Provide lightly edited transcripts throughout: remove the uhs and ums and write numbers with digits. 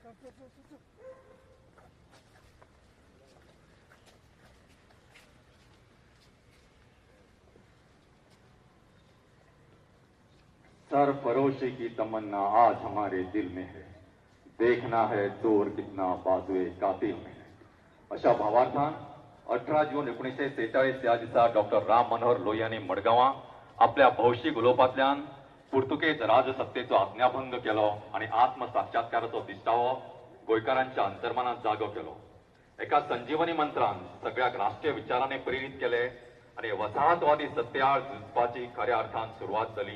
सरफरोशी की तमन्ना आज हमारे दिल में है, देखना है जोर कितना बाजुए कातिल में है. अशा भावार्थान 18 जून 1946 या दिसा डॉक्टर राम मनोहर लोहियांनी मडगांवां आपल्या भौशीक उलोवपांतल्यान पुर्तुगेज राजसत्तेचो आज्ञाभंग केलो आणि आत्मसाक्षात्काराचो दिश्टावो गोंयकारांच्या अंतर्मनात जागो केलो. एका संजीवनी मंत्रान सगळ्याक राष्ट्रीय विचारांनी प्रेरीत केले आणि वसाहतवादी सत्तेआड झुजपाची खऱ्या अर्थान सुरवात जाली.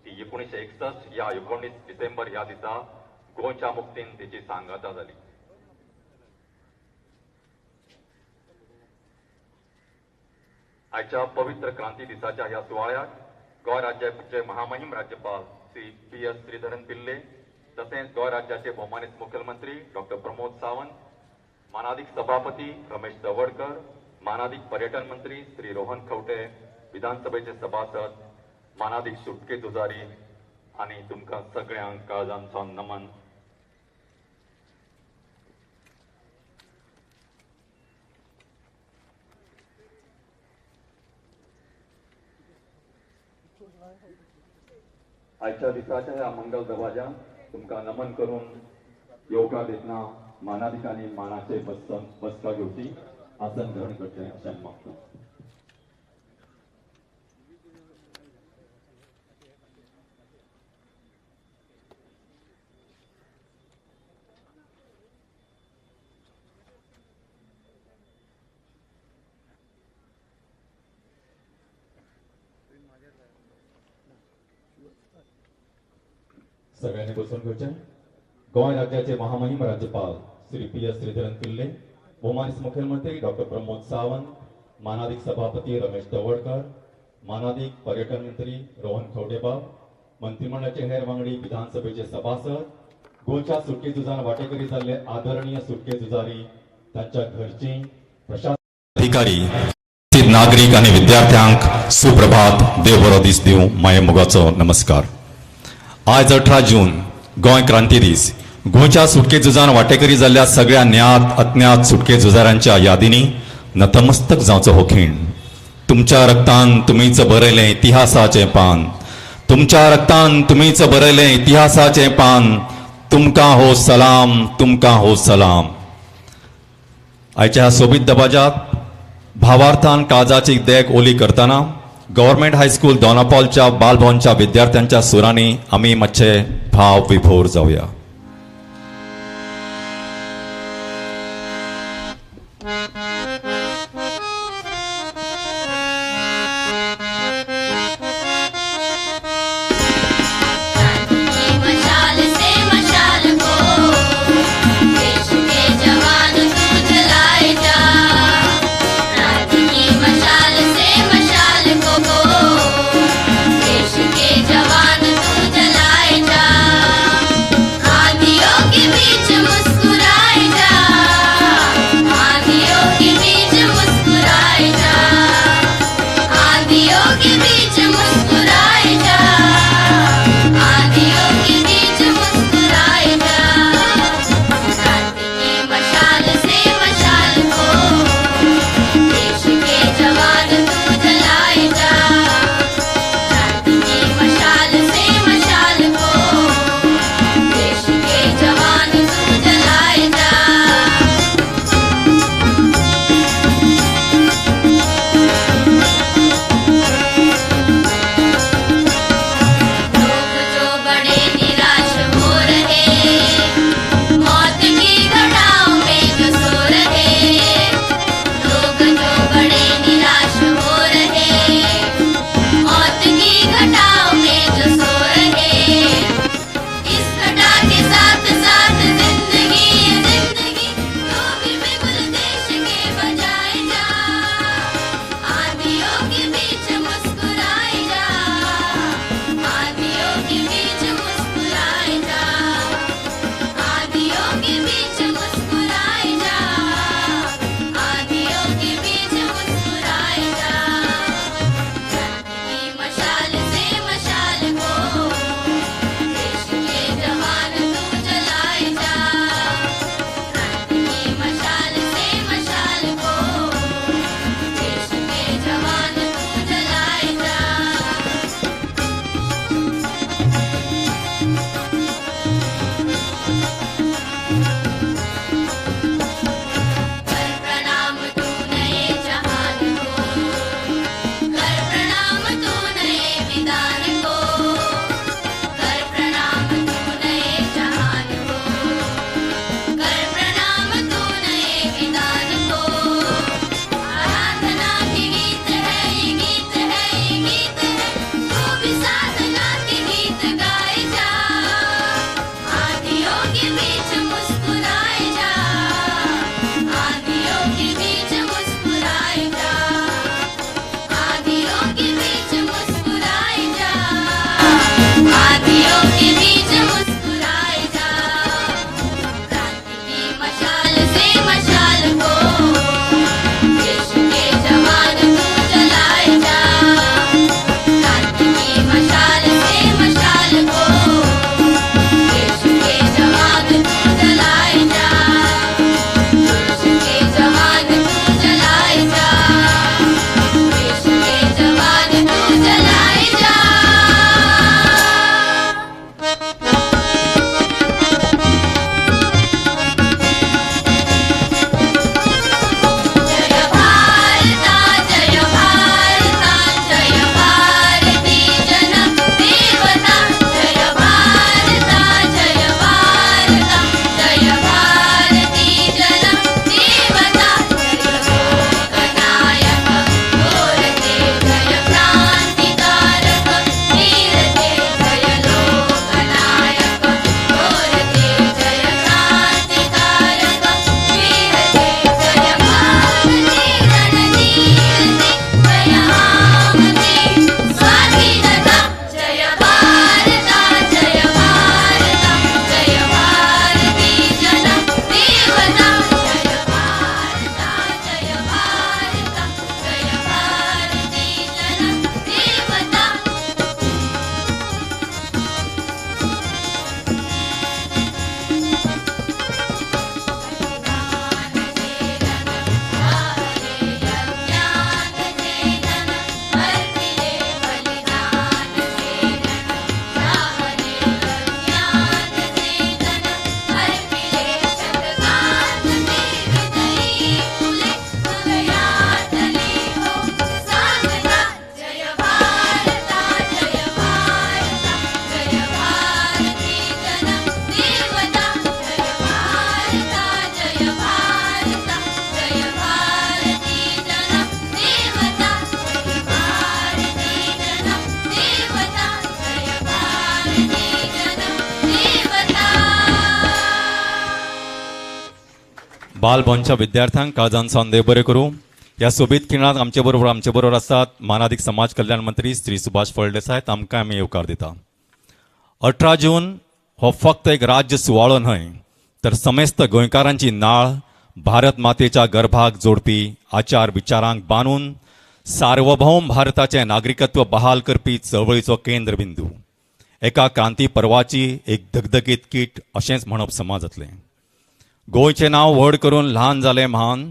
ती 1961 या 19 डिसेंबर ह्या दिसा गोंयच्या मुक्तीन तिची सांगता जाली. आजच्या पवित्र क्रांती दिसाच्या ह्या सुवाळ्याक गोंय राज्याचे महामहिम राज्यपाल श्री PS श्रीधरन पिल्ले तसेच गोंय राज्याचे भौमानित मुख्यमंत्री डॉक्टर प्रमोद सावंत, मानाधिक सभापती रमेश तवडकर, मानाधिक पर्यटन मंत्री श्री रोहन खवटे, विधानसभेचे सभासद, मानाधिक सुटके जुजारी आणि तुमकां सगळ्यांक काळजांचो नमन. आजच्या दिसाच्या ह्या मंगल दरवाज्याक तुमकां नमन करून येवकार दितना मानाधिकांनी मानाचे बसका घेवची आसन ग्रहण करचें अशें मागता. सगळ्यांनी बसून घेवचें. गोंय राज्याचे महामहिम राज्यपाल श्री PS श्रीधरन पिल्ले, भौमानित मुख्यमंत्री डॉक्टर प्रमोद सावंत, मानाधिक सभापती रमेश तवडकर, मानाधिक पर्यटन मंत्री रोहन खवटेबाब, मंत्रिमंडळाचे हेर वांगडी, विधानसभेचे सभासद, गोंयच्या सुटके झुजान वांटेकरी जाल्ले आदरणीय सुटके झुजारी, तांच्या घरचीं, प्रशासन अधिकारी, नागरिक आणि विद्यार्थ्यांक सुप्रभात. देव बरो दीस दिवं. माये मोगाचो नमस्कार. आज 18 जून गोंय क्रांती दीस. गोंयच्या सुटके झुजान वांटेकरी जाल्ल्या सगळ्या ज्ञात अज्ञात सुटके झुजारांच्या यादींनी नतमस्तक जावचो हो खीण. तुमच्या रक्तान तुमीच बरयलें इतिहासाचें पान, तुमच्या रक्तान तुमीच बरयलें इतिहासाचें पान. तुमकां हो सलाम, तुमकां हो सलाम. आयच्या ह्या सोबीत दबाज्यात भावार्थान काळजाची देग ओली करतना गव्हर्नमेंट हायस्कूल दोनापावलच्या बालभवनच्या विद्यार्थ्यांच्या सुरांनी आम्ही मातशे भाव विभोर जाऊया. मुस्कुराए जा, आंधियों के बालभवनच्या विद्यार्थ्यांक काळजांसान देव बरें करूं. ह्या सोबीत खिणांत आमचे बरोबर आसात मानादिक समाज कल्याण मंत्री श्री सुभाष फळदेसाय. तांकां आमी येवकार दिता. 18 जून हो फक्त एक राज्य सुवाळो न्हय तर समेस्त गोंयकारांची नाळ भारत मातेच्या गर्भाक जोडपी आचार विचारांक बांदून सार्वभौम भारताचे नागरिकत्व बहाल करपी चळवळीचो केंद्रबिंदू. एका क्रांती पर्वाची एक धगधगीत कीट अशेंच म्हणप समाज जातलें. गोंयचे नांव व्हड करून ल्हान जालें म्हान,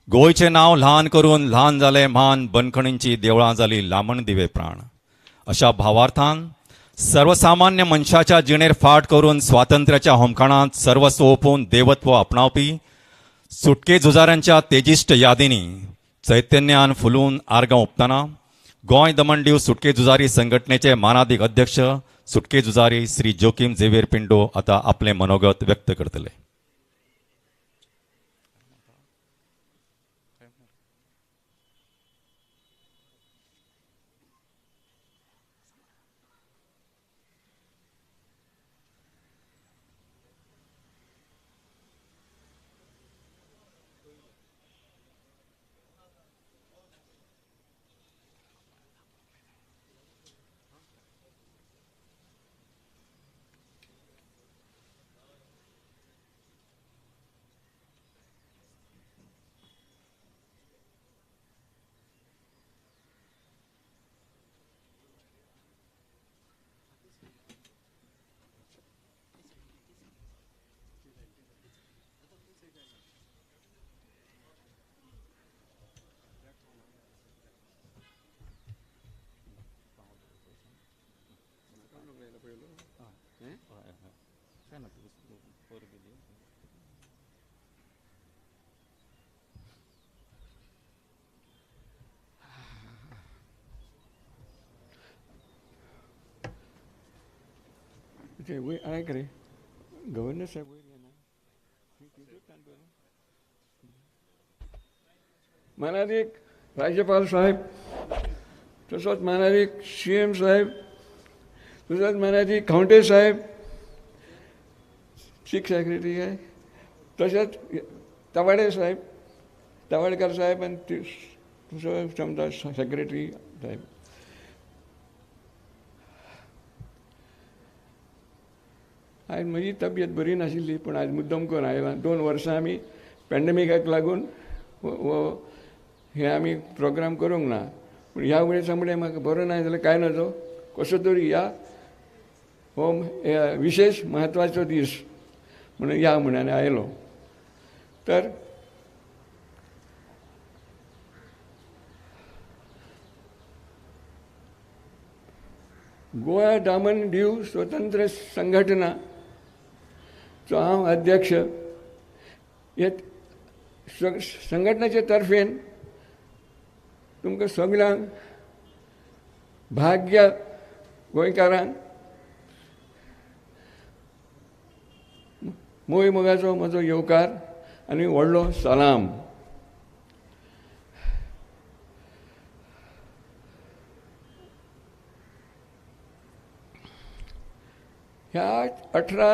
गोंयचें नांव ल्हान करून ल्हान जालें म्हान, बंदखणींची देवळां जाली लामण दिवे प्राण. अशा भावार्थान सर्वसामान्य मनशाच्या जिणेर फाट करून स्वातंत्र्याच्या होमखणांत सर्वस्व ओपून देवत्व आपणावपी सुटके झुजाऱ्यांच्या तेजिश्ट यादींनी चैतन्यान फुलून आर्गां ओंपतना गोंय दमंडीव सुटके झुजारी संघटनेचे मानादिक अध्यक्ष सुटके झुजारी श्री जोकीम झेवियर पिंडो आता आपले मनोगत व्यक्त करतले. ऐक रे गव्हर्नर साहेब मानादिक राज्यपाल साहेब, तसोच मानादिक CM साहेब, तसोच मानादिक खावटे साहेब, चीफ सेक्रेटरी आहे, तसेच तवाडे साहेब, तवाडकर साहेब आणि समजा सेक्रेटरी साहेब. आज म्हजी तब्येत बरी नाशिल्ली पण आज मुद्दम करून आयला. 2 वर्सां आमी पॅन्डेमिकाक लागून हे आमी प्रोग्राम करूंक ना. पूण ह्या वेळेस फुडें म्हाका बरो ना जाल्यार कांय नजो कसो तरी या हो विशेष म्हत्वाचो दीस म्हणून या म्हणून आयलो. तर गोवा दमन दीव स्वतंत्र संघटना चो हांव अध्यक्ष. हे संघटनेचे तर्फेन तुमकां सगळ्यांक भाग्य गोंयकारांक मोय मोगाचो म्हजो येवकार आनी व्हडलो सलाम. ह्या 18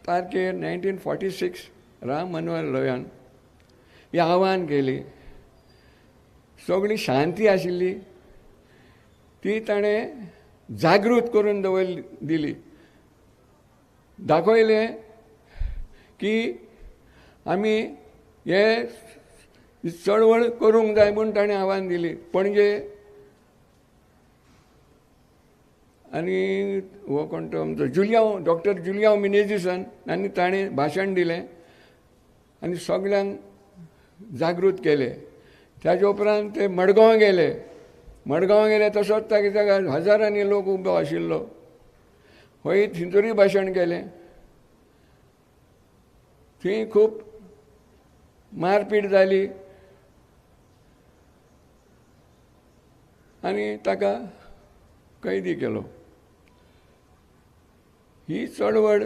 तारखेर 1946 राम मनोहर लोहियान हे आव्हान केली. सगळी शांती आशिल्ली ती ताणें जागृत करून दिली. दाखयलें की आमी हे चळवळ करूंक जाय म्हूण ताणें आव्हान दिली. पणजे आनी हो कोण तो आमचो डॉक्टर जुलियांव मिनेझिसन आनी ताणें भाशण दिलें आनी सगळ्यांक जागृत केलें. ताजे उपरांत ते मडगांव गेले तसोच ताका जागा हजारांनी लोक उबो आशिल्लो. हय थिंचुरी भाशण केलें. थंय खूब मारपीट जाली आनी ताका कैदी केलो. ही चळवळ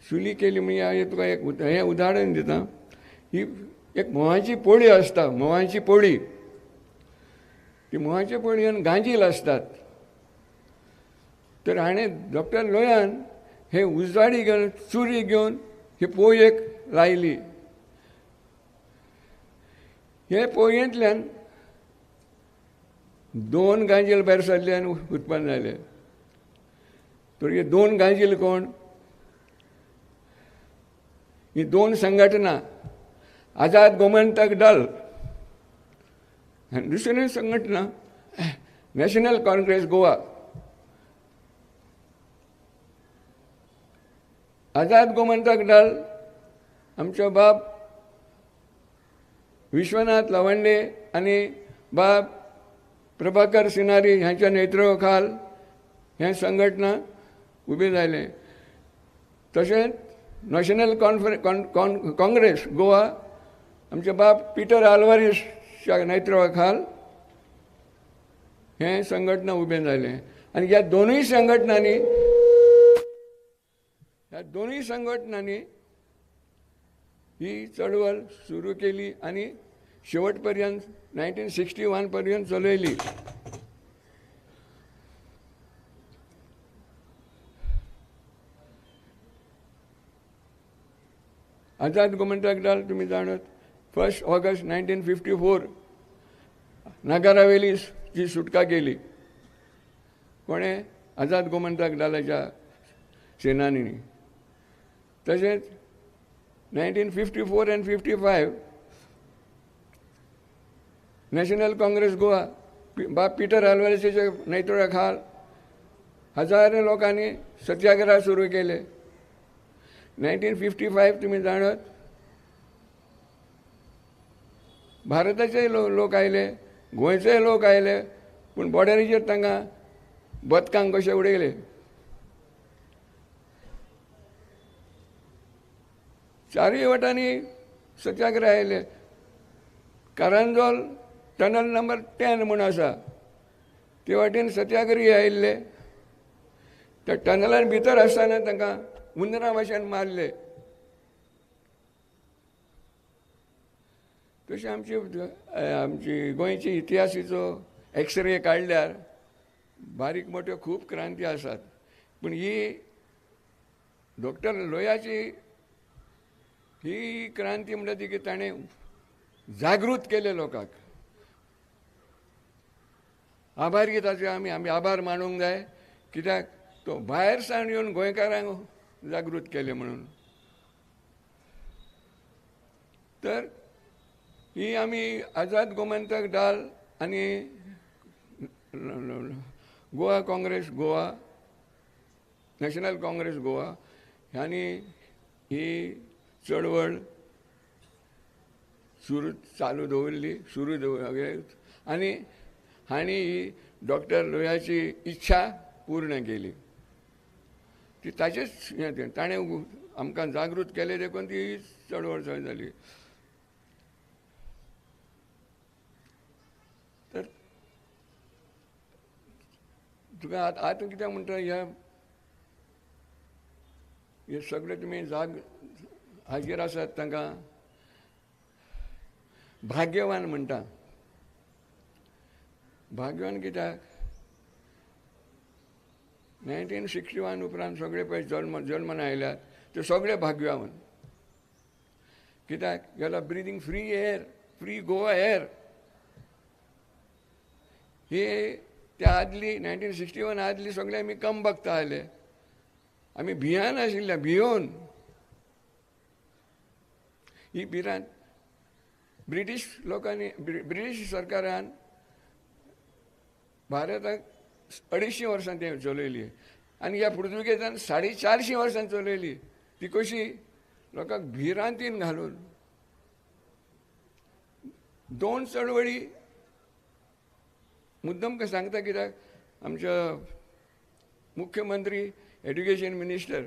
सुली केली म्हणजे हांवें तुका एक हें उदाहरण दिता. ही एक म्होवाची पोळी आसता, म्होवाची पोळी. ती म्होवाचे पोळयेन गांजील आसतात. तर हाणें डॉक्टर लोहियान हे उजवाडी घेवन चुरी घेवन ही पोय एक लायली. हे पोयंतल्यान 2 गांजील भायर सरले आनी उत्पन्न जाले. तर हे 2 गांजील कोण? ही 2 संघटना, आझाद गोमंतक दल आनी दुसरी संघटना नॅशनल काँग्रेस गोवा. आझाद गोमंतक दल आमचे बाब विश्वनाथ लवंडे आनी बाब प्रभाकर सिनारी हांच्या नेतृत्वा हे संघटना उबी जाले. तशेंच नॅशनल काँग्रेस गोवा आमचे बाब पिटर आल्वारिसच्या नेतृत्वा हे संघटना उबें जालें. आनी ह्या दोनूय संघटनांनी ही चळवळ सुरू केली आनी शेवट पर्यंत 1961 पर्यंत चलयली. आझाद गोमंतक दल तुम्ही जाणत 1 ऑगस्ट 1954 नागारावेलीची सुटका केली. कोणे? आझाद गोमंतक दलाच्या सेनानींनी. तशेंच 1954 and 55 नॅशनल काँग्रेस गोवा बाब पिटर आल्वारेसच्या नेतृत्वाखाल हजारो लोकांनी सत्याग्रह सुरू केले. 1955 तुम्ही जाणत भारताचे लोक आयले, गोंयचे लोक आयले, पूण बॉर्डरीचेर तांकां बदकांक कशे उडयले. चारूय वटांनी सत्याग्रह आयले. कारांजोल टनल नंबर 10 म्हूण आसा ते वाटेन सत्याग्रही आयिल्ले. त्या टनलान भितर आसतना तांकां हुंदरां भाशेन मारले. तशें आमची गोंयची इतिहासीचो एक्सरे काडल्यार बारीक मोठ्यो खूब क्रांती आसात. पूण ही डॉक्टर लोहियाची ही क्रांती म्हणटा ती की ताणें जागृत केले लोकांक. आभारी ताचे आमी आभार मानूंक जाय, कित्याक तो भायर सावन येवन गोंयकारांक जागृत केले म्हणून. तर ही आमी आझाद गोमंतक दल आनी गोवा काँग्रेस गोवा, नॅशनल काँग्रेस गोवा ह्यांनी ही चळवळ चालू दवरली आनी हांणी ही डॉक्टर लोहियाची इच्छा पूर्ण केली. ती ताचेच ताणें आमकां जागृत केले देखून ती चळवळ जाली. तर तुका आतां कितें म्हणटा हे सगळे तुमी हाजेर आसात तांकां भाग्यवान म्हणटा. भाग्यवान कित्याक 1961 उपरांत सगळे पळय जल्मान आयल्यात ते सगळे भाग्यवान. कित्याक गेला breathing free air, free Goa air. हे त्या आदली 1961 आदली सगळे आमी कम बघता आले. आमी भियान आशिल्ले, भियोन ही भिरांत ब्रिटीश लोकांनी ब्रिटीश सरकारान भारताक 250 वर्सां ते चलयली आनी ह्या पुर्तुगेजान 450 वर्सां चलयली. ती कशी? लोकांक भिरांतीन घालून. 2 चळवळी मुद्दम सांगता, कित्याक आमच्या मुख्यमंत्री एड्युकेशन मिनिस्टर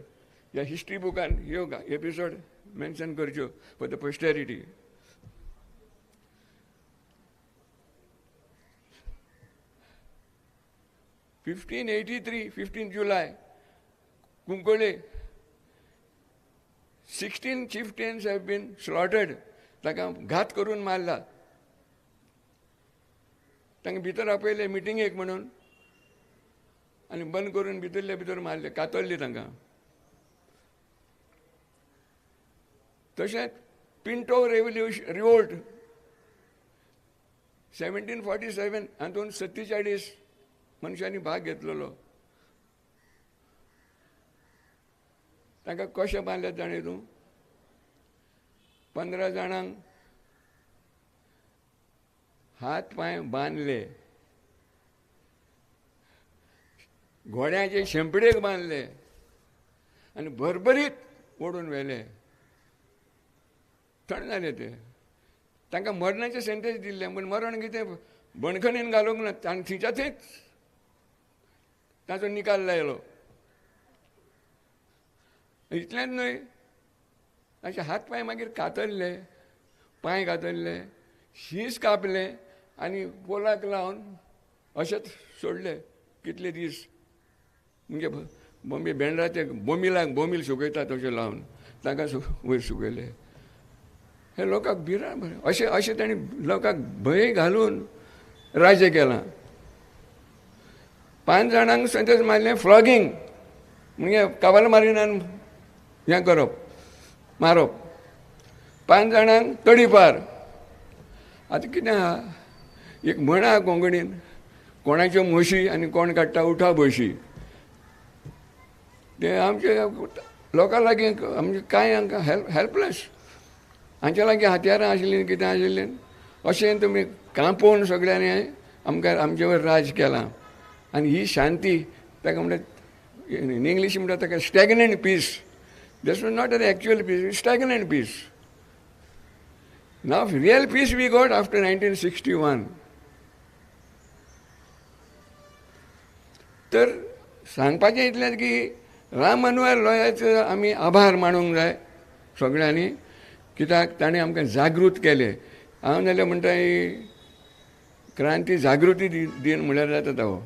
ह्या हिस्ट्री बुकान ह्यो एपिसोड मेन्शन करच्यो फॉर द पोस्टेरिटी. (1583) जुलै Cuncolim 16 chieftains have been slaughtered. ताका घात करून मारला. तांकां भितर आपयले मिटिंगेक म्हणून आनी बंद करून भितरले भितर मारले, कातरली तांकां. तशेंच पिंटो रिवोल्ट 1747 हातून 47 मनशांनी भाग घेतलेलो. तांकां कशें बांदलें जाणें तूं? 15 जाणांक हात पांय बांदले, घोड्याचे शेंपडेक बांदले आनी भरभरीत ओडून व्हेले. थंड जाले ते. तांकां मरणाचें सेंटेन्स दिल्लें, पूण मरण कितें बंदखणीन घालूंक ना, आनी थंयच्या थंयच ताचो निकाल लायलो. इतलेंच न्हय, अशे हात पांय मागीर कातरले, पांय कातरले, शीस कापले आनी पोलाक लावन अशेंच सोडले कितले दीस. म्हणजे बॉम्बे बेंड्राचे बोमील सुकयतात तशें लावन तांकां वयर सुकयले. हे लोकांक भिरांत अशें तांणी लोकांक भंय घालून राज्य केलां. 5 जाणांक सेंटेन्स मारलें फ्लॉगींग, म्हणजे काबाल मारिनान हें करप, मारप. 5 जाणांक तडीपार. आतां कितें आहा, एक म्हण आहा कोंकणीन, कोणाच्यो म्हशी आनी कोण काडटा उठा बशी. ते आमचे लोकां लागीं आमचे कांय हांकां हेल्पलेस. हांच्या लागीं हात्यारां आशिल्लीं, कितें आशिल्लें, अशें तुमी कांपोवन सगळ्यांनी आमकां आमचे वयर राज केलां. आनी ही शांती ताका म्हणटा इन इंग्लीश म्हणटा ताका stagnant peace. This was not an actual peace, stagnant peace. Now real peace we got after 1961. तर सांगपाचें इतलेंच की राम मनोहर लोहियाचो आमी आभार मानूंक जाय सगळ्यांनी, कित्याक ताणें आमकां जागृत केलें. हांव जाल्यार म्हणटा ही क्रांती जागृती दिन म्हळ्यार जाता तो.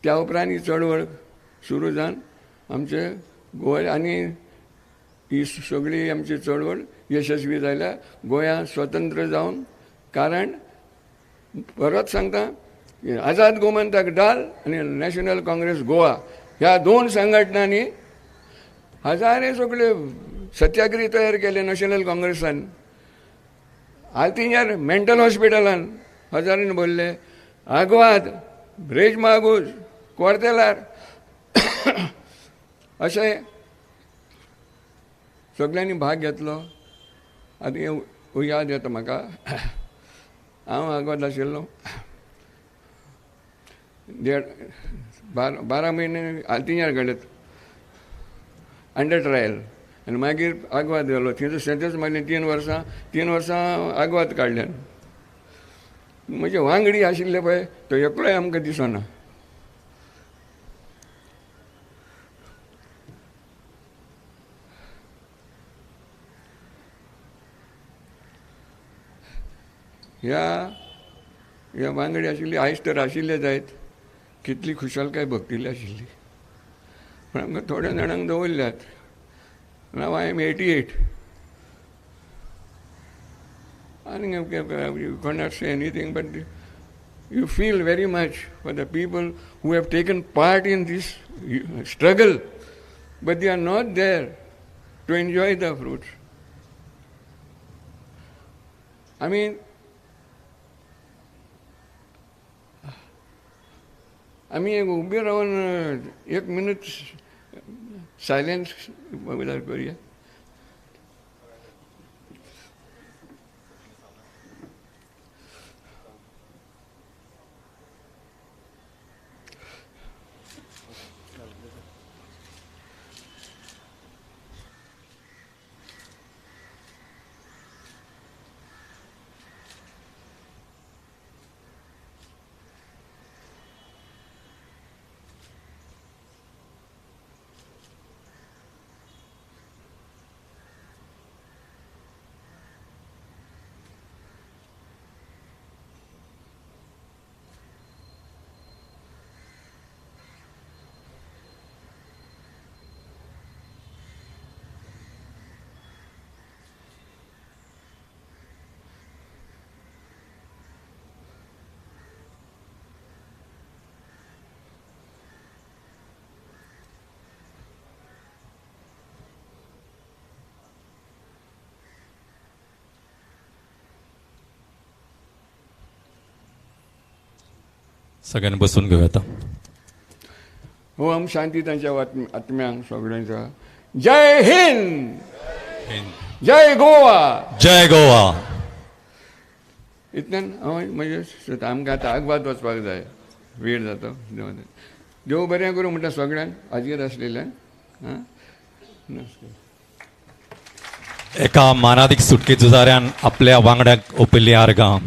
त्या उपरांत ही चळवळ सुरू जावन आमचे गोंय आनी ही सगळी आमची चळवळ यशस्वी जाल्या. गोंया स्वतंत्र जावन, कारण परत सांगता, आझाद गोमंतक दल आनी नॅशनल काँग्रेस गोवा ह्या 2 संघटनांनी हजारे सगळे सत्याग्रही तयार केले नॅशनल काँग्रेसान. आल्तिंजार मेंटल हॉस्पिटलान हजारांनी भरले. आग्वाद, ब्रेज मागूज, कोर्तेलार अशें सगळ्यांनी भाग घेतलो. आतां याद येता म्हाका, हांव आग्वाद आशिल्लो. 12 म्हयने आल्तिंजार घडत अंडर ट्रायल, आनी मागीर आग्वाद गेलो. थंयचो सेंटेन्स मारलें 3 वर्सां आग्वाद काडल्यान. म्हजे वांगडी आशिल्ले पळय तो एकलोय आमकां दिसना. ह्या वांगडी आशिल्ली आयज तर आशिल्ले जायत, कितली खुशालकाय भक्तिल्ली आशिल्ली, पण आमकां थोड्या जाणांक दवरल्यात. नाव I am 88 and you cannot say anything, but you feel very much for the people who have taken part in this struggle, but they are not there to enjoy the fruits. I mean, आम्ही उभे राहून 1 minute silence करूया. सगळ्यांनी बसून घेऊया आता. ओम शांती तांच्या आत्म्यांक सगळ्यांचा. जय हिंद, जय गोवा. जय गोवा. इतल्यान हांव म्हणजे आमकां आतां आग्वाद वचपाक जाय, वेळ जातो. देव बरें करूं म्हणटा सगळ्यांक हाजीर आसलेल्यान. नमस्कार. एका मानादीक सुटके झुजाऱ्यान आपल्या वांगड्याक ओपिल्ली आर्गां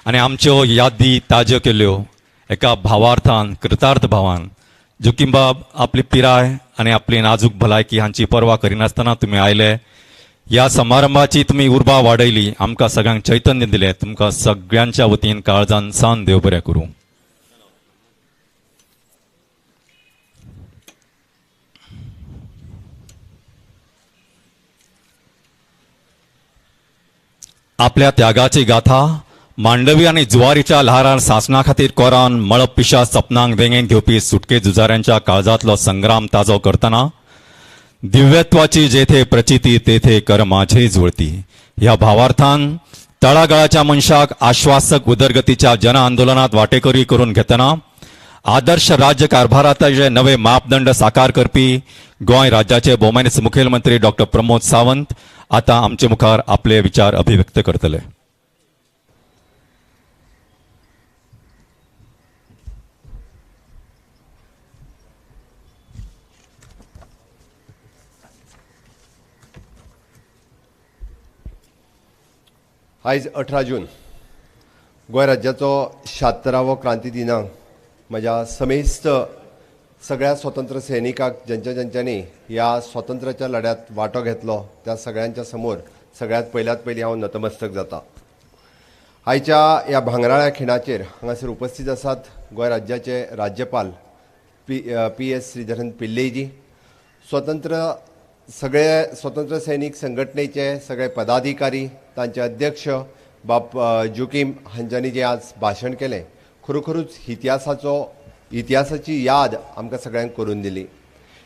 आनी आमच्यो यादी ताज्यो केल्यो एका भावार्थान कृतार्थ भावान. जोखीमबाब आपली पिराय आनी आपली नाजूक भलायकी हांची पर्वा करिनासतना तुमी आयले. ह्या समारंभाची तुमी उर्बा वाडयली, आमकां सगळ्यांक चैतन्य दिलें. तुमकां सगळ्यांच्या वतीन काळजान सान देव बरें करूं. आपल्या त्यागाची गाथा मांडवी आणि जुवारीच्या ल्हारार सासणा खातीर कोरान मळप पिशा सपनांक वेंगेन घेवपी सुटके झुजाऱ्यांच्या काळजांतलो संग्राम ताजो करतना दिव्यत्वाची जेथे प्रचिती तेथे कर माझे जुळती ह्या भावार्थान तळागाळाच्या मनशाक आश्वासक उदरगतीच्या जन आंदोलनात वाटेकरी करून घेतना आदर्श राज्य कारभाराचे नवे मापदंड साकार करपी गोंय राज्याचे भोवमानीस मुखेलमंत्री डॉक्टर प्रमोद सावंत आता आमचे मुखार आपले विचार अभिव्यक्त करतले. आयज 18 जून गोंय राज्याचो 76वो क्रांती दिनांक म्हज्या समेस्त सगळ्या स्वतंत्र सैनिकांक ज्यांच्यांनी ह्या स्वातंत्र्याच्या लढ्यात वांटो घेतलो त्या सगळ्यांच्या समोर सगळ्यात पयली हांव नतमस्तक जाता. आयच्या ह्या भांगराळ्या खिणाचेर हांगासर उपस्थित आसात गोंय राज्याचे राज्यपाल PS श्रीधरन पिल्लेजी, सगळे स्वतंत्र सैनीक संघटनेचे सगळे पदाधिकारी, तांचे अध्यक्ष बाब जोकीम हांच्यांनी जे आज भाशण केलें खरोखरूच इतिहासाची याद आमकां सगळ्यांक करून दिली.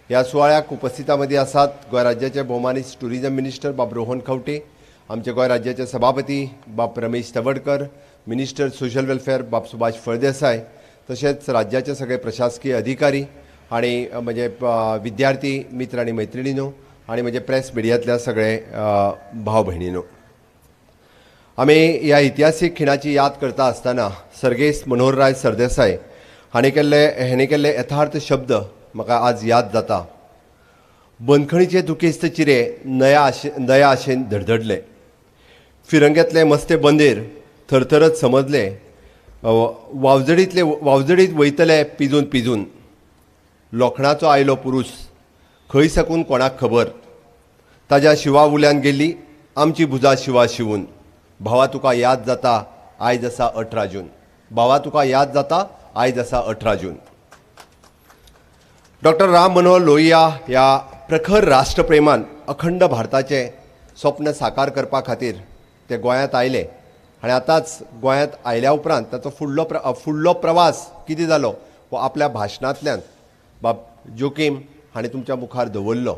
ह्या सुवाळ्याक उपस्थितां मदीं आसात गोंय राज्याचे भोवमानीस टुरिजम मिनिस्टर बाब रोहन खंवटे, आमचे गोंय राज्याचे सभापती बाब Ramesh Tawadkar, minister social welfare बाब सुभाष फळदेसाय, तशेंच राज्याचे सगळे प्रशासकीय अधिकारी आणि म्हणजे विद्यार्थी मित्र आनी मैत्रिणींनो आणि म्हणजे प्रेस मिडियांतल्या सगळे भाव भयणींनो, आमी ह्या इतिहासीक खिणाची याद करता आसतना सर्गेस्त मनोहरराय सरदेसाय हाणें केल्ले यथार्थ शब्द म्हाका आज याद जाता. बंदखणीचे दुखेस्त चिरे नया आशेन धडधडले, फिरंगेतले मस्ते बंदेर थरथरत समजले, वावजडीत वयतले पिजून पिजून, लोखणाचो आयलो पुरूस खंय साकून कोणाक खबर, ताज्या शिवा उल्यान गेली आमची भुजां शिवा शिवून, भावा तुका याद जाता आयज आसा 18 जून, भावा तुका याद जाता आयज आसा 18 जून. डॉक्टर राम मनोहर लोहिया ह्या प्रखर राष्ट्रप्रेमान अखंड भारताचे स्वप्न साकार करपा खातीर ते गोंयांत आयले आनी आतांच गोंयांत आयल्या उपरांत ताचो फुडलो प्रवास कितें जालो हो आपल्या भाशणांतल्यान बाब जोकीम हाणें तुमच्या मुखार दवरलो.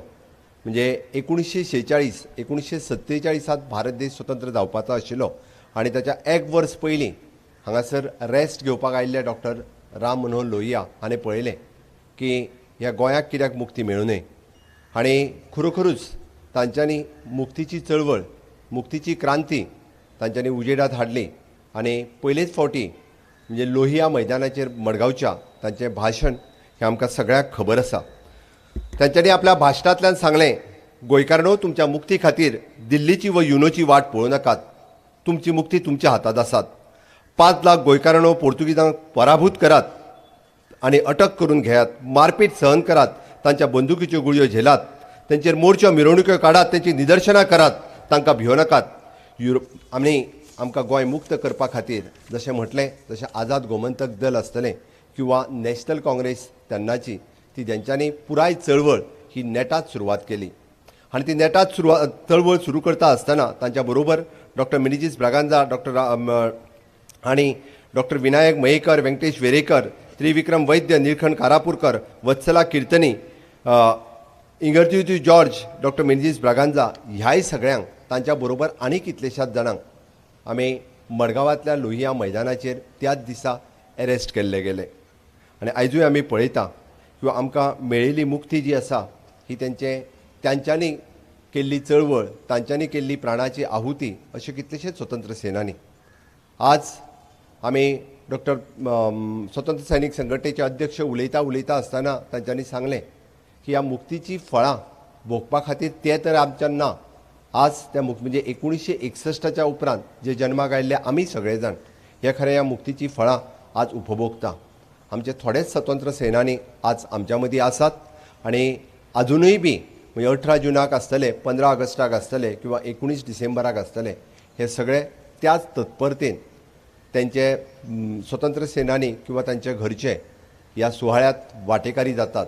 म्हणजे 1947 भारत देश स्वतंत्र जावपाचो आशिल्लो आनी ताच्या एक वर्स पयलीं हांगासर रेस्ट घेवपाक आयिल्ले डॉक्टर राम मनोहर लोहिया हाणें पळयलें की ह्या गोंयाक कित्याक मुक्ती मेळूं नये आनी खरोखरूच तांच्यांनी मुक्तीची चळवळ, मुक्तीची क्रांती तांच्यांनी उजेडांत हाडली. आनी पयलेच फावटी म्हणजे लोहिया मैदानाचेर मडगांवच्या तांचें भाशण हें आमकां सगळ्यांक खबर आसा. तांच्यांनी आपल्या भाशणांतल्यान सांगलें, गोंयकारांनो तुमच्या मुक्ती खातीर दिल्लीची व युनोची वाट पळोवं नाकात, तुमची मुक्ती तुमच्या हातांत आसात. 5 लाख गोंयकारांनो पोर्तुगीजांक पराभूत करात आनी अटक करून घेयात, मारपीट सहन करात, तांच्या बंदुकीच्यो गुळयो झेलात, तांचेर मोर्च्यो मिरवणुक्यो काडात, तांची निदर्शनां करात, तांकां भियो नाकात. आनी आमकां गोंय मुक्त करपा खातीर जशें म्हटलें तशें आझाद गोमंतक दल आसतलें किंवा नॅशनल काँग्रेस तेन्नाची ती जेंच्यांनी पुराय चळवळ ही नेटात सुरवात केली आनी ती नेटात चळवळ सुरू करता आसतना तांच्या बरोबर डॉक्टर मिनेजीस ब्रागांजा, आनी डॉक्टर विनायक मयेकर, वेंकटेश वेरेकर, त्रिविक्रम वैद्य, निळखंड कारापूरकर, वत्सला कीर्तनी, इंगर्त्युती जॉर्ज, डॉक्टर मिनेजीस ब्रागांजा ह्याय सगळ्यांक तांच्या बरोबर आनी कितलेशाच जाणांक आमी मडगांवांतल्या लोहिया मैदानाचेर त्याच दिसा अरेस्ट केल्ले गेले आनी आयजूय आमी पळयता किंवा आमकां मेळिल्ली मुक्ती जी आसा ही त्यांच्यांनी केल्ली चळवळ, तांच्यांनी केल्ली प्राणाची आहुती अशे कितलेशेच स्वतंत्र सेनानी. आज आमी डॉक्टर स्वतंत्र सैनीक संघटनेचे अध्यक्ष उलयता आसतना तांच्यांनी सांगलें की ह्या मुक्तीची फळां भोगपा खातीर ते तर आमच्यान ना. आज त्या म्हणजे 1961च्या उपरांत जे जन्माक आयिल्ले आमी सगळे जाण हे खरें ह्या मुक्तीची फळां आज उपभोगता. आमचे थोडेच स्वतंत्र सेनानी आज आमच्या मदीं आसात आनी अजुनूय बी म्हणजे 18 जूनाक आसतले, 15 ऑगस्टाक आसतले किंवा 19 डिसेंबराक आसतले, हे सगळे त्याच तत्परतेन त्यांचे स्वतंत्र सेनानी किंवा तांचे घरचे ह्या सुवाळ्यात वांटेकारी जातात.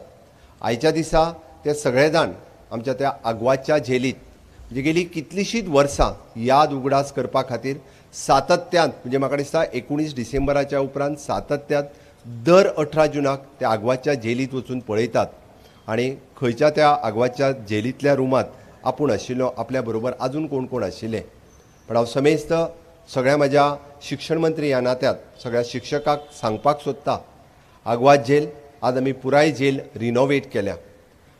आयच्या दिसा ते सगळे जाण आमच्या त्या आग्वादच्या जेलीत म्हणजे गेली कितलीशींच वर्सां याद उगडास करपा खातीर सातत्यान म्हणजे म्हाका दिसता 19 डिसेंबराच्या उपरांत सातत्यान दर 18 जूनाक त्या आग्वादच्या जेलीत वचून पळयतात आनी खंयच्या त्या आग्वादच्या जेलींतल्या रुमांत आपूण आशिल्लो, आपल्या बरोबर आजून कोण कोण आशिल्ले. पण हांव समेस्त सगळ्या म्हज्या शिक्षण मंत्री ह्या नात्यात सगळ्या शिक्षकाक सांगपाक सोदता, आग्वाद जेल आज आमी पुराय जेल रिनोवेट केल्या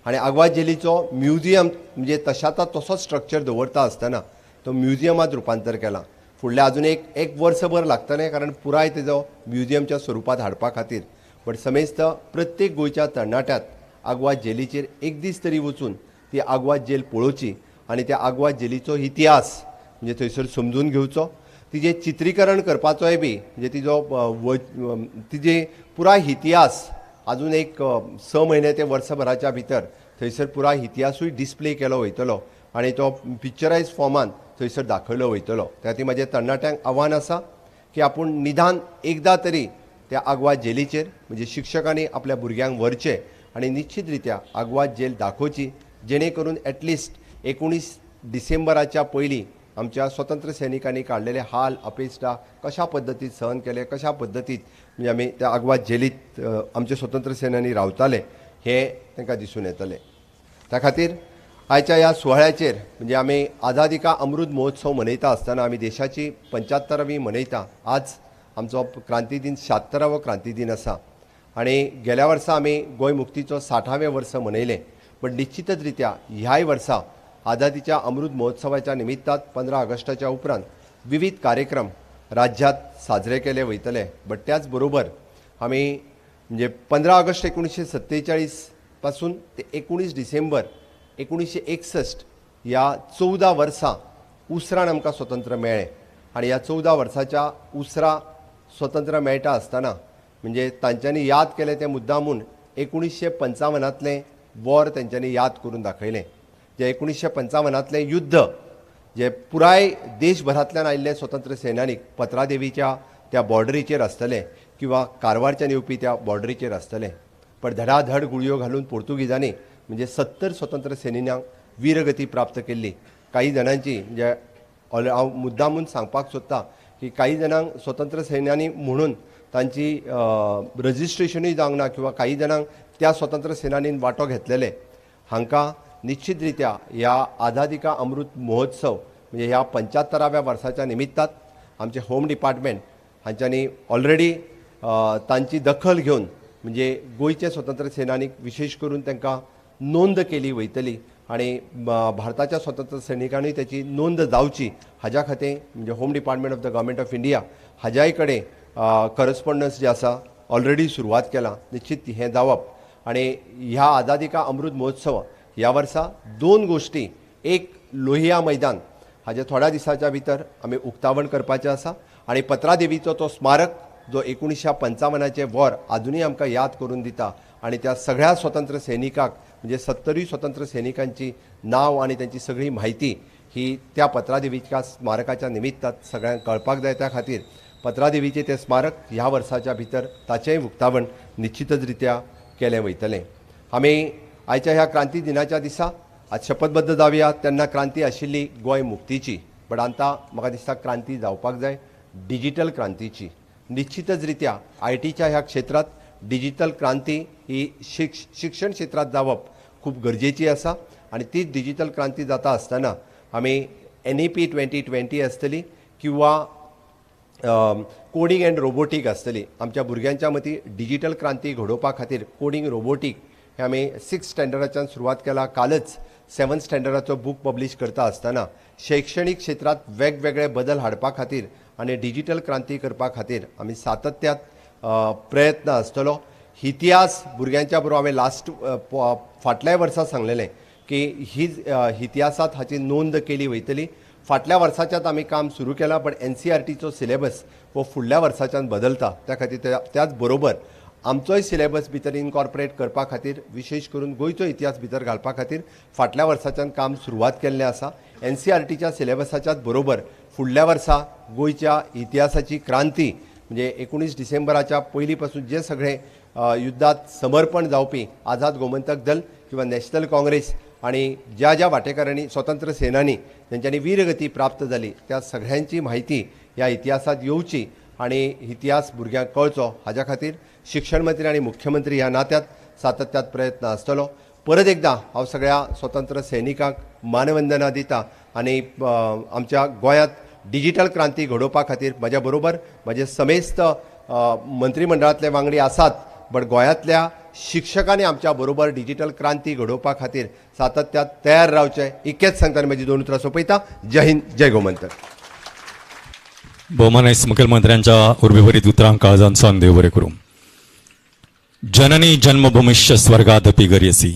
आनी आग्वाद जेलीचो म्युजियम म्हणजे तशाचा तसोच स्ट्रक्चर दवरता आसतना तो म्युजियमांत रुपांतर केला. फुडले अजून एक वर्सभर लागतलें कारण पुराय तेजो म्युजियमच्या स्वरुपांत हाडपा खातीर. पण समेस्त प्रत्येक गोंयच्या तरणाट्यात आग्वाद जेलीचेर एक दीस तरी वचून ती आग्वाद जेल पळोवची आनी त्या आग्वाद जेलीचो इतिहास म्हणजे थंयसर समजून घेवचो, तिजें चित्रीकरण करपाचोय बी म्हणजे तिजे पुराय इतिहास अजून एक 6 म्हयने ते वर्सभराच्या भितर थंयसर पुराय इतिहासूय डिस्प्ले केलो वयतलो आनी तो पिक्चरायज फॉर्मान थंयसर दाखयलो वयतलो. त्या खातीर म्हजें तरणाट्यांक आव्हान आसा की आपूण निदान एकदां तरी त्या आग्वाद जेलीचेर म्हणजे शिक्षकांनी आपल्या भुरग्यांक व्हरचें आनी निश्चित रित्या आग्वाद जेल दाखोवची जेणे करून एटलिस्ट 19 डिसेंबराच्या पयलीं आमच्या स्वतंत्र सैनिकांनी काडलेले हाल अपेश्टा कशा पद्दतीन सहन केले, कशा पद्दतीन म्हणजे आमी त्या आग्वाद जेलींत आमचे स्वतंत्र सेनानी रावताले हे तांकां दिसून येतलें. त्या खातीर आयच्या ह्या सुवाळ्याचेर म्हणजे आमी आझादी का अमृत महोत्सव मनयता आसतना आमी देशाची 75वी मनयता. आज आमचो क्रांती दिन 76वो क्रांती दिन आसा आनी गेल्या वर्सा आमी गोंय मुक्तीचो 60वें वर्स मनयलें. पण निश्चितच रित्या ह्याय वर्सा आझादीच्या अमृत महोत्सवाच्या निमित्तान 15 ऑगस्टाच्या उपरांत विविध कार्यक्रम राज्यात साजरे केले वयतले. बट त्याच बरोबर आमी म्हणजे 15 ऑगस्ट 1947 पासून ते 19 डिसेंबर 1961 ह्या 14 वर्सां उसरान आमकां स्वतंत्र मेळ्ळें आनी ह्या 14 वर्साच्या उसरा स्वतंत्र मेळटा आसतना म्हणजे तांच्यांनी याद केलें तें मुद्दामून 1955तलें वॉर तेंच्यांनी याद करून दाखयलें. जे 1955तलें युद्ध जे पुराय देशभरांतल्यान आयिल्ले स्वतंत्र सैनानीक पत्रादेवीच्या त्या बॉर्डरीचेर आसतले किंवा कारवारच्यान येवपी त्या बॉर्डरीचेर आसतले. पण धडाधड गुळयो घालून पोर्तुगीजांनी म्हणजे 70 स्वतंत्र सेनिनांक वीरगती प्राप्त केल्ली. काही जाणांची म्हणजे हांव मुद्दामून सांगपाक सोदता की काही जाणांक स्वतंत्र सैन्यानी म्हणून तांची रजिस्ट्रेशनूय जावंक ना किंवा काही जाणांक त्या स्वतंत्र सेनानीन वांटो घेतलेले. हांकां निश्चित रित्या ह्या आझादी का अमृत महोत्सव म्हणजे ह्या 75व्या वर्साच्या निमित्तान आमचे होम डिपार्टमेंट हांच्यांनी ऑलरेडी तांची दखल घेवन म्हणजे गोंयचे स्वतंत्र सेनानीक विशेष करून तांकां नोंद केली वयतली आनी भारताच्या स्वतंत्र सैनिकांनी त्याची नोंद जावची हाज्या खातीर म्हणजे home department of the government of India हाज्याय कडेन करस्पॉन्डन्स जे आसा ऑलरेडी सुरवात केला. निश्चित हें जावप आनी ह्या आझादी का अमृत महोत्सव ह्या वर्सा 2 गोश्टी, एक लोहिया मैदान हाजे थोड्या दिसाच्या भितर आमी उक्तावण करपाचें आसा आनी पत्रादेवीचो तो स्मारक जो 1955चे वॉर आजुनूय आमकां याद करून दिता आनी त्या सगळ्या स्वतंत्र सैनिकाक म्हणजे 70 स्वतंत्र सैनिकांची नांव आनी त्यांची सगळी म्हायती ही त्या पत्रादेवीच्या स्मारकाच्या निमित्तान सगळ्यांक कळपाक जाय. त्या खातीर पत्रादेवीचे ते स्मारक ह्या वर्साच्या भितर ताचेंय उक्तावण निश्चितच रित्या केलें वयतलें. आमी आयच्या ह्या क्रांती दिनाच्या दिसा आज शपथबद्ध जावया तेन्ना क्रांती आशिल्ली गोंय मुक्तीची. बट आतां म्हाका दिसता क्रांती जावपाक जाय डिजिटल क्रांतीची. निश्चितच रित्या आयटीच्या ह्या क्षेत्रात डिजिटल क्रांती ही शिक्षण क्षेत्रात जावप खूप गरजेची आसा आनी ती डिजिटल क्रांती जाता आसतना आमी NEP 2020 आसतली किंवा कोडिंग एंड रोबोटीक आसतली. आमच्या भुरग्यांच्या मतीं डिजिटल क्रांती घडोवपा खातीर कोडिंग रोबोटीक हे आमी 6th स्टँडर्डाच्यान सुरवात केला. कालच 7th स्टँडर्डाचो बूक पब्लीश करता आसतना शैक्षणीक क्षेत्रांत वेगवेगळे बदल हाडपा खातीर आनी डिजिटल क्रांती करपा खातीर आमी सातत्यात प्रयत्न आसतलो. इतिहास भुरग्यांच्या बरोबर हांवें लास्ट फाटल्या वर्सा सांगलेलें की ही इतिहासांत हाची नोंद केली वयतली. फाटल्या वर्साच्यात आमी काम सुरू केलां, पण NCERTचो सिलेबस हो फुडल्या वर्साच्यान बदलता. त्या खातीर त्याच बरोबर आमचोय सिलेबस भितर इनकॉर्पोरेट करपा खातीर, विशेश करून गोंयचो इतिहास भितर घालपा खातीर फाटल्या वर्साच्यान काम सुरवात केल्लें आसा. NCERTच्या सिलेबसाच्याच बरोबर फुडल्या वर्सा गोंयच्या इतिहासाची क्रांती म्हणजे 19 डिसेंबराच्या पयलीं पासून जे सगळे युद्धात समर्पण जावपी आझाद गोमंतक दल किंवा नॅशनल काँग्रेस आणि ज्या ज्या वांटेकारांनी स्वतंत्र सेनानी त्यांच्यानी वीरगती प्राप्त जाली त्या सगळ्यांची माहिती ह्या इतिहासात येवची आणि इतिहास भुरग्यांक कळचो हाच्या खातीर शिक्षण मंत्री आणि मुख्यमंत्री ह्या नात्यात सातत्यात प्रयत्न आसतलो. परत एकदा हांव सगळ्या स्वतंत्र सैनिकांक मानवंदना दिता आणि आमच्या गोंयांत डिजिटल क्रांती घडोवपा खातीर म्हाज्या बरोबर म्हाजे समेस्त मंत्रिमंडळांतले वांगडी आसात, बट गोंयांतल्या शिक्षकांनी आमच्या बरोबर डिजिटल क्रांती घडोवपा खातीर सातत्यात तयार रावचे इतकेच सांगता म्हजी 2 उतरां सोंपयता. जय हिंद, जय गोमंतक. भौमानस मुखेलमंत्र्यांच्या उर्बेभरीत उतरांक काळजांसान देव बरें करूं. जननी जन्मभूमिश्च स्वर्गादपि गरीयसी.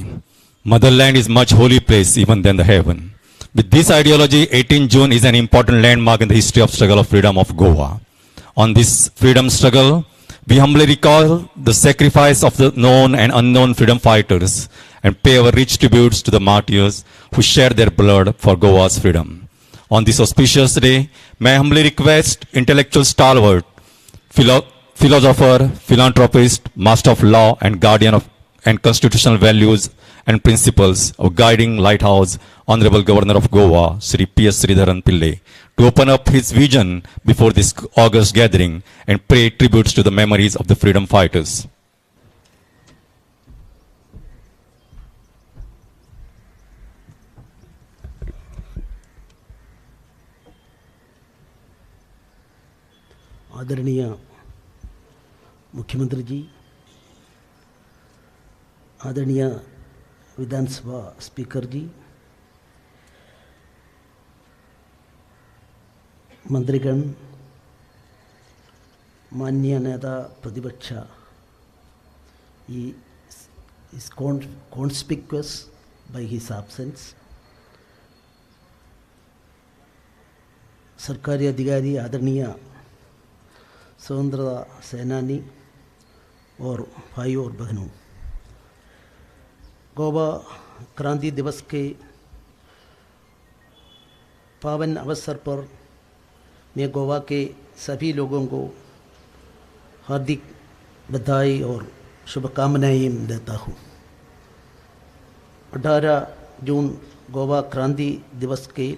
Motherland is much holy place even than the heaven. With this ideology, 18 June is an important landmark in the history of struggle of freedom of Goa. On this freedom struggle, we humbly recall the sacrifice of the known and unknown freedom fighters and pay our rich tributes to the martyrs who shed their blood for Goa's freedom. On this auspicious day, may I humbly request intellectual stalwart, philosopher, philanthropist, master of law and guardian of and constitutional values and principles of guiding lighthouse, Honorable Governor of Goa, Sri P.S. Sridharan Pillai, to open up his vision before this august gathering and pay tributes to the memories of the freedom fighters. आदरणीय मुख्यमंत्री जी, आदरणीय विधानसभा speaker जी, मंत्रीगण, माननीय नेता प्रतिपक्ष, he is conspicuous by his absence. सरकारी अधिकारी, आदरणीय स्वतंत्रता सेनानी और भाइयों और बहनों, गोवा क्रांति दिवस के पावन अवसर पर मैं गोवा के सभी लोगों को हार्दिक बधाई और शुभकामनाएं देता हूँ. 18 जून गोवा क्रांति दिवस के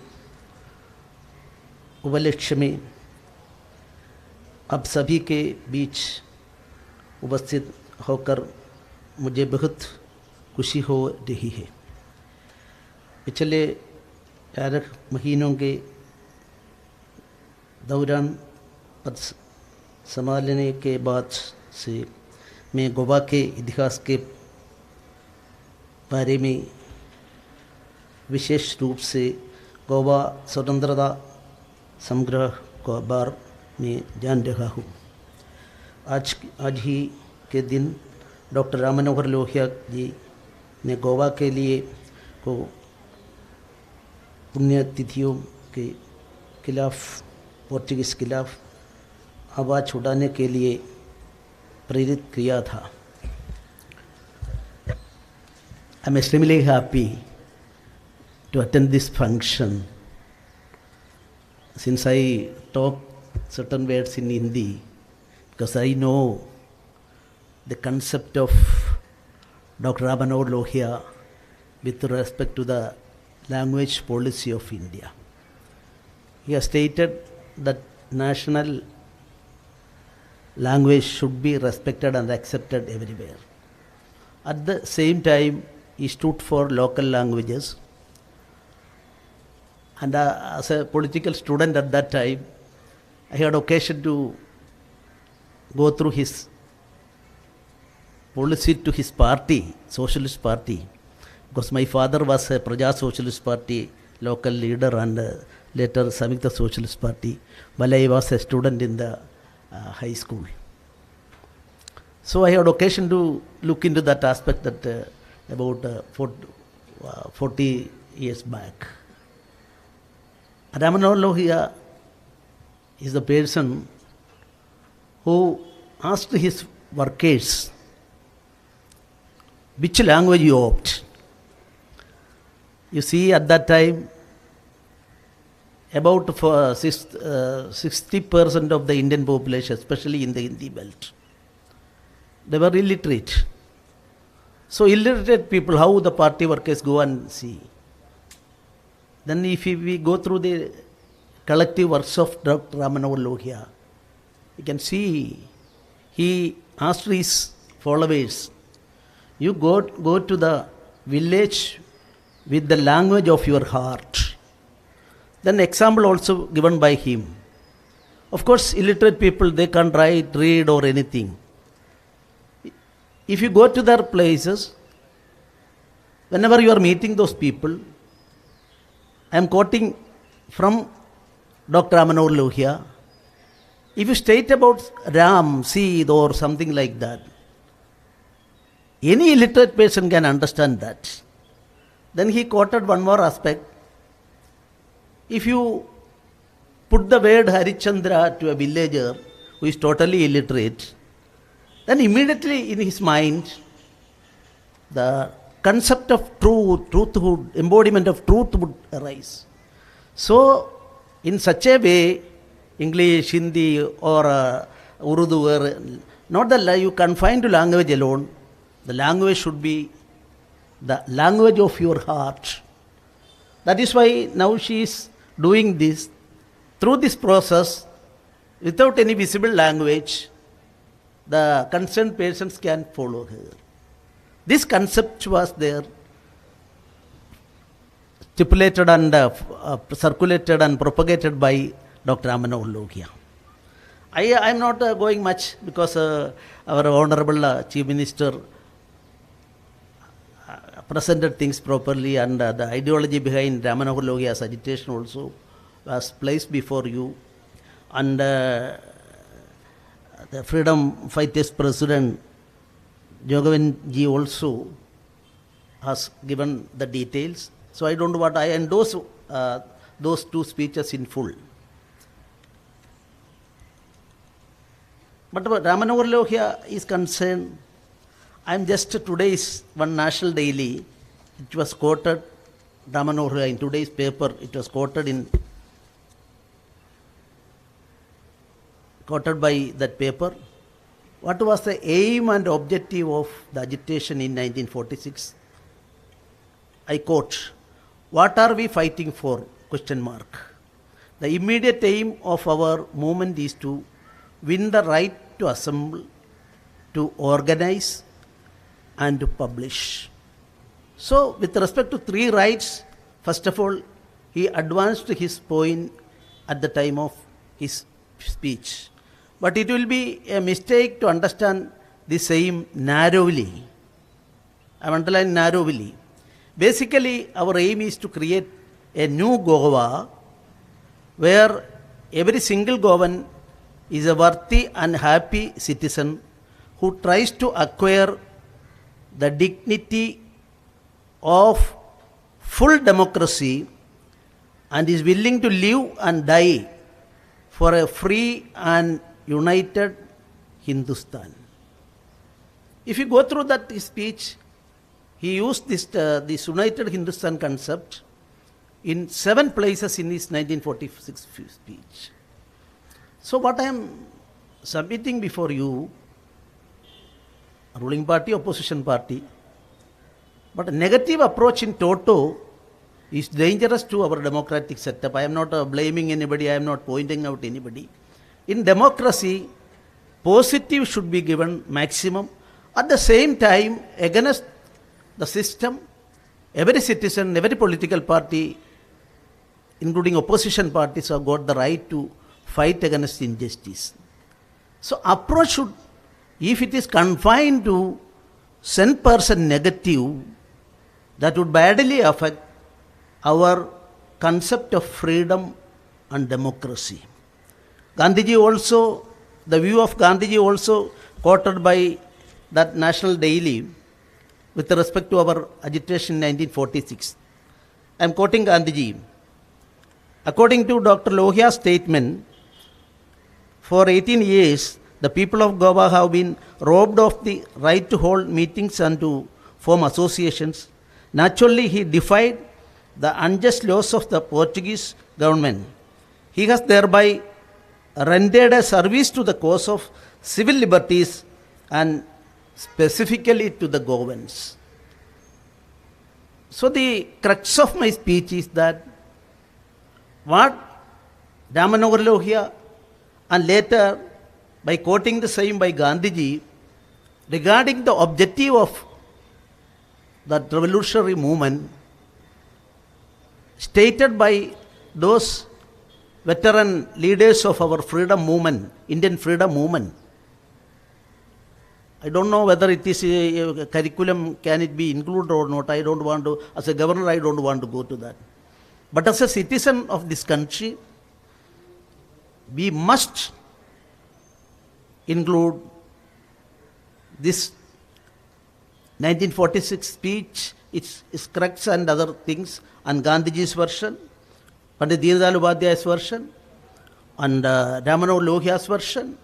उपलक्ष्य में अब सभी के बीच उपस्थित होकर मुझे बहुत खुशी हो रही है. पिछले 11 महीनों के दौरान पद संभालने के बाद से मैं गोवा के इतिहास के बारे में विशेष रूप से गोवा स्वतंत्रता संग्रह को बार में जान रहा हूँ. आज ही के दिन डॉक्टर राम मनोहर लोहिया जी ने गोवा के लिए को पुण्यतिथियों के खिलाफ, पोर्चुगीज़ खिलाफ आवाज़ उठाने के लिए प्रेरित किया था. I am extremely happy to attend this function, since I talk certain words in Hindi, because I know the concept of Dr. Ram Manohar Lohia with respect to the language policy of India. He has stated that national language should be respected and accepted everywhere. At the same time, he stood for local languages. And as a political student at that time, I had occasion to go through his policy to his party, Socialist Party, because my father was a Praja Socialist Party local leader and later Samyukta Socialist Party while I was a student in the high school. So I had occasion to look into that aspect that about 40 years back. Ram Manohar Lohia is the person who asked his workers which language you opt. You see, at that time, about 60% of the Indian population, especially in the Hindi belt, they were illiterate. So illiterate people, how the party workers go and see. Then if we go through the collective works of Dr. Ram Manohar Lohia, you can see he asked his followers, you go to the village with the language of your heart. Then example also given by him. Of course, illiterate people, they can't write, read or anything. If you go to their places, whenever you are meeting those people, I am quoting from Dr. Ram Manohar Lohia. If you state about Ram, Seed or something like that, any illiterate person can understand that. Then he quoted one more aspect. If you put the word Harichandra to a villager who is totally illiterate, then immediately in his mind, the concept of truthhood, embodiment of truth would arise. So, in such a way, English, Hindi or Urdu, or not that you confine to language alone, the language should be the language of your heart. That is why now she is doing this. Through this process, without any visible language, the concerned persons can follow her. This concept was there, stipulated and circulated and propagated by Dr. Ram Manohar Lohia. I am not going much because our Honorable Chief Minister presented things properly and the ideology behind Ram Manohar Lohia's agitation also was placed before you. And the Freedom Fighters President Jogavan ji also has given the details. So I don't want, I endorse those two speeches in full. But Ram Manohar Lohia is concerned, I am just today's one national daily, it was quoted, Ram Manohar Lohia in today's paper, it was quoted by that paper. What was the aim and objective of the agitation in 1946? I quote, what are we fighting for? Question mark. The immediate aim of our movement is to win the right to assemble, to organize and to publish. So with respect to three rights, first of all, he advanced his point at the time of his speech. But it will be a mistake to understand the same narrowly. I am underlining narrowly. Basically, our aim is to create a new Goa where every single Goan is a worthy and happy citizen who tries to acquire the dignity of full democracy and is willing to live and die for a free and united Hindustan. If you go through that speech, he used this united Hindustan concept in 7 places in his 1946 speech. So what I am submitting before you, ruling party, opposition party, but a negative approach in toto is dangerous to our democratic setup. I am not blaming anybody, I am not pointing out anybody. In democracy, positive should be given maximum. At the same time, against the system, every citizen, every political party, including opposition parties, have got the right to fight against injustice. So approach should, if it is confined to send person negative, that would badly affect our concept of freedom and democracy. Gandhiji also, the view of Gandhiji also quoted by that National Daily with respect to our agitation in 1946. I am quoting Gandhiji. According to Dr. Lohia's statement, for 18 years, the people of Goa have been robbed of the right to hold meetings and to form associations. Naturally, he defied the unjust laws of the Portuguese government. He has thereby rendered a service to the cause of civil liberties and specifically to the Goans. So the crux of my speech is that what Ram Manohar Lohia and later by quoting the same by Gandhiji regarding the objective of that revolutionary movement stated by those veteran leaders of our freedom movement, Indian freedom movement. I don't know whether it is a curriculum, can it be included or not. I don't want to, as a governor, I don't want to go to that. But as a citizen of this country, we must include this 1946 speech, its crux and other things, and Gandhiji's version, Pandit Deendayal Upadhyaya's version, and Ram Manohar Lohia's version,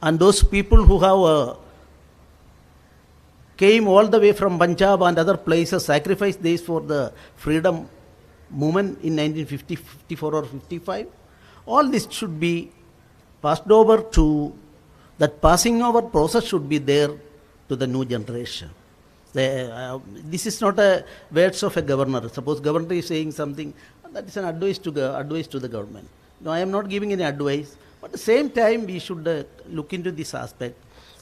and those people who have came all the way from Punjab and other places, sacrificed this for the freedom movement in 1950, 54 or 55. All this should be passed over to, that passing over process should be there to the new generation. This is not a words of a governor. Suppose governor is saying something, that is an advice to the government. No, I am not giving any advice. But at the same time, we should look into this aspect.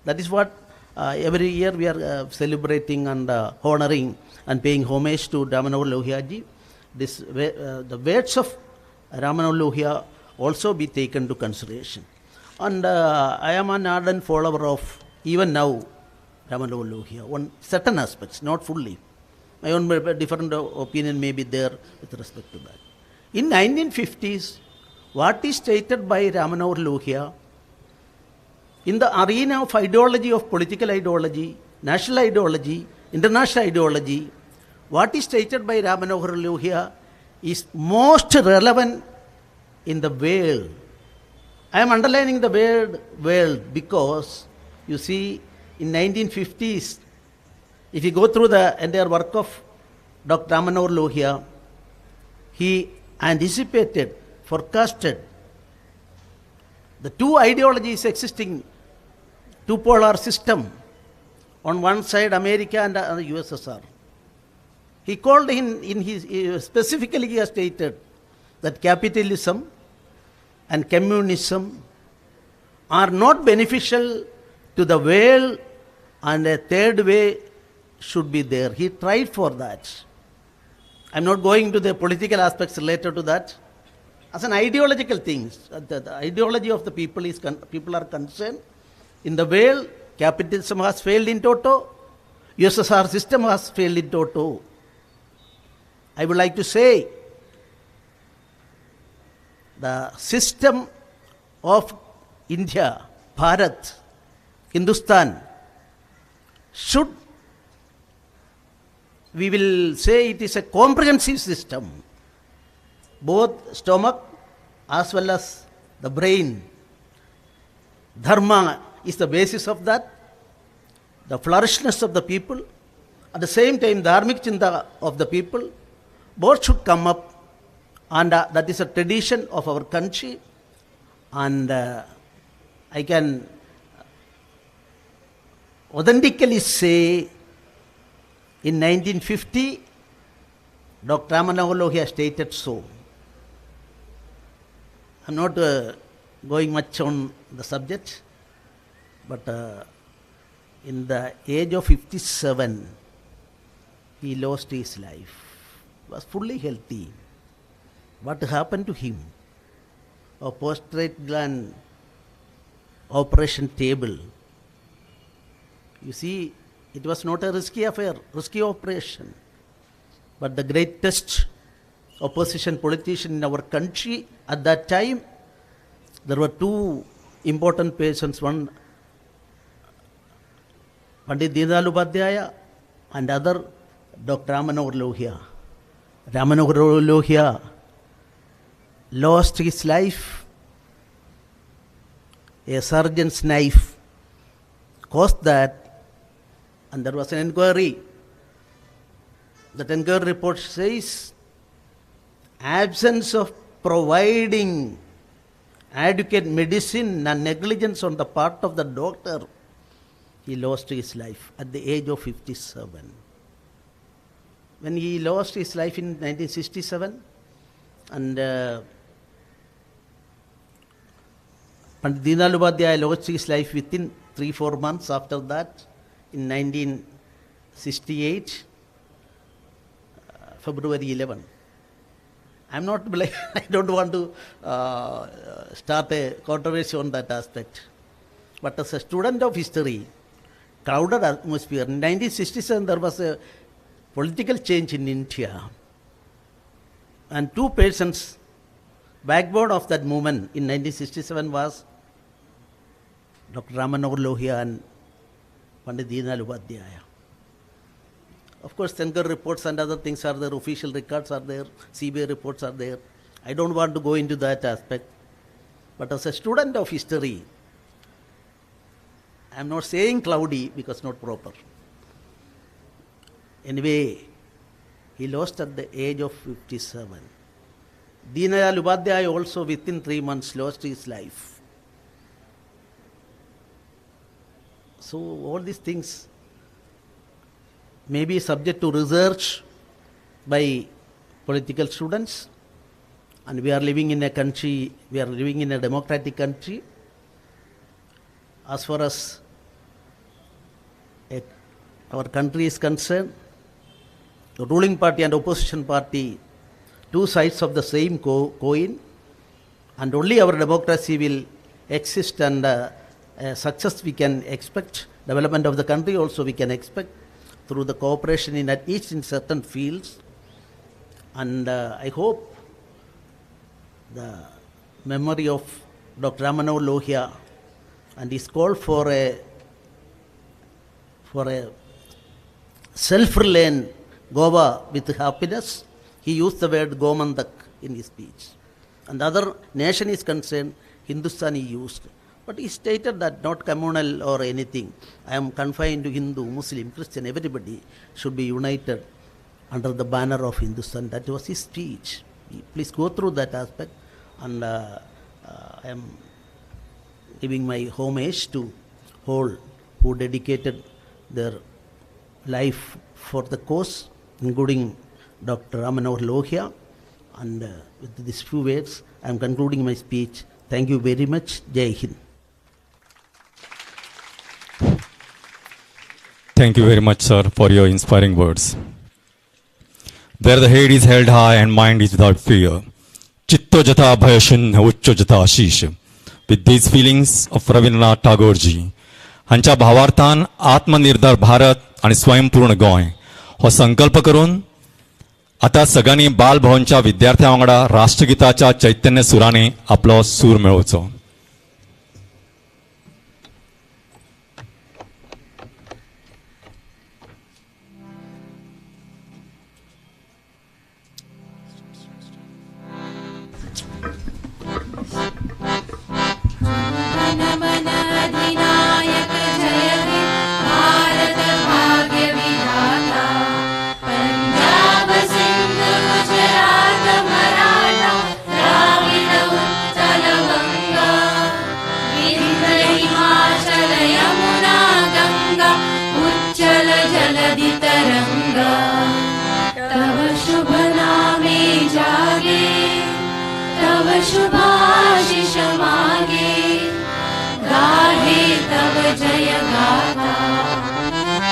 That is what every year we are celebrating and honoring and paying homage to Ram Manohar Lohia ji. The words of Ram Manohar Lohia also be taken to consideration. And I am an ardent follower of, even now, Ram Manohar Lohia, on certain aspects, not fully. My own different opinion may be there with respect to that. In 1950s, what is stated by Ram Manohar Lohia in the arena of ideology, of political ideology, national ideology, international ideology, what is stated by Ram Manohar Lohia is most relevant in the world. I am underlining the word world because, you see, in 1950s, if you go through the entire work of Dr. Ram Manohar Lohia, he anticipated, forecasted the two ideologies existing, two polar system, on one side America and USSR. He called in his, specifically he has stated that capitalism and communism are not beneficial to the world and a third way should be there. He tried for that. I am not going to the political aspects related to that. As an ideological thing, the ideology of the people is people are concerned. In the world, capitalism has failed in toto. USSR system has failed in toto. I would like to say the system of India, Bharat, Hindustan should, we will say it is a comprehensive system, both stomach as well as the brain. Dharma is the basis of that, the flourishness of the people, at the same time dharmic chinta of the people, both should come up, and that is a tradition of our country. And I can authentically say in 1950, Dr. Ram Manohar Lohia stated so. I am not going much on the subject, but in the age of 57, he lost his life. He was fully healthy. What happened to him? or prostate gland operation table. You see, it was not a risky affair, risky operation. But the greatest opposition politician in our country at that time, there were two important persons, one Pandit Deenayal Upadhyaya and other Dr. Ramanohar Lohia. Ramanohar Lohia lost his life. A surgeon's knife caused that, and there was an inquiry. That inquiry report says absence of providing adequate medicine and negligence on the part of the doctor, he lost his life at the age of 57. When he lost his life in 1967, and Pandit Deenayal Upadhyaya lost his life within 3-4 months after that, in 1968, February 11. I'm not I don't want to start a controversy on that aspect. But as a student of history, crowded atmosphere, in 1967 there was a political change in India. And two persons, backbone of that movement in 1967 was Dr. Ramanohar Lohia and Pandit Deenayal Upadhyaya. Of course, Sengar reports and other things are there, official records are there, CBI reports are there. I don't want to go into that aspect. But as a student of history, I am not saying cloudy because not proper. Anyway, he lost at the age of 57. Deenayal Upadhyaya also within 3 months lost his life. So all these things may be subject to research by political students, and we are living in a country, we are living in a democratic country. As far as our country is concerned, the ruling party and opposition party, two sides of the same coin, and only our democracy will exist, and success we can expect, development of the country also we can expect through the cooperation in at least in certain fields. And I hope the memory of Dr. Ramanohar Lohia and his call for a self-reliant Goa with happiness, he used the word Gomandak in his speech. And the other nation is concerned, Hindustan he used. But he stated that not communal or anything. I am confined to Hindu, Muslim, Christian, everybody should be united under the banner of Hindustan. That was his speech. Please go through that aspect. And I am giving my homage to all who dedicated their life for the cause, including Dr. Ramanohar Lohia. And with these few words, I am concluding my speech. Thank you very much. Jai Hind. Thank you very much, sir, for your inspiring words. Where the head is held high and mind is without fear. Chitto jata bhayashunya uchcho jata ashish. With these feelings of Rabindranath Tagore ji, हांच्या भावार्थान आत्मनिर्भर भारत आणि स्वयंपूर्ण गोंय हो संकल्प करून आता सगळ्यांनी बालभवनच्या विद्यार्थ्यां वांगडा राष्ट्रगीताच्या चैतन्य सुरांनी आपलो सूर मेळोवचो. शुभाशिष मागे गाहे तव जय गाथा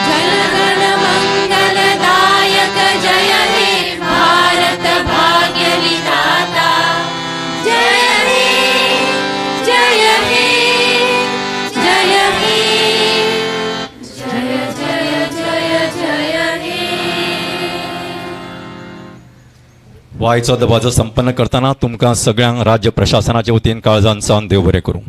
जनगण मंगलदायक जय हे भारत भाग्य विधाता जय हे हो आयचो दबाजो संपन्न करतना तुमकां सगळ्यांक राज्य प्रशासनाचे वतीन काळजान सावन देव बरें करूं.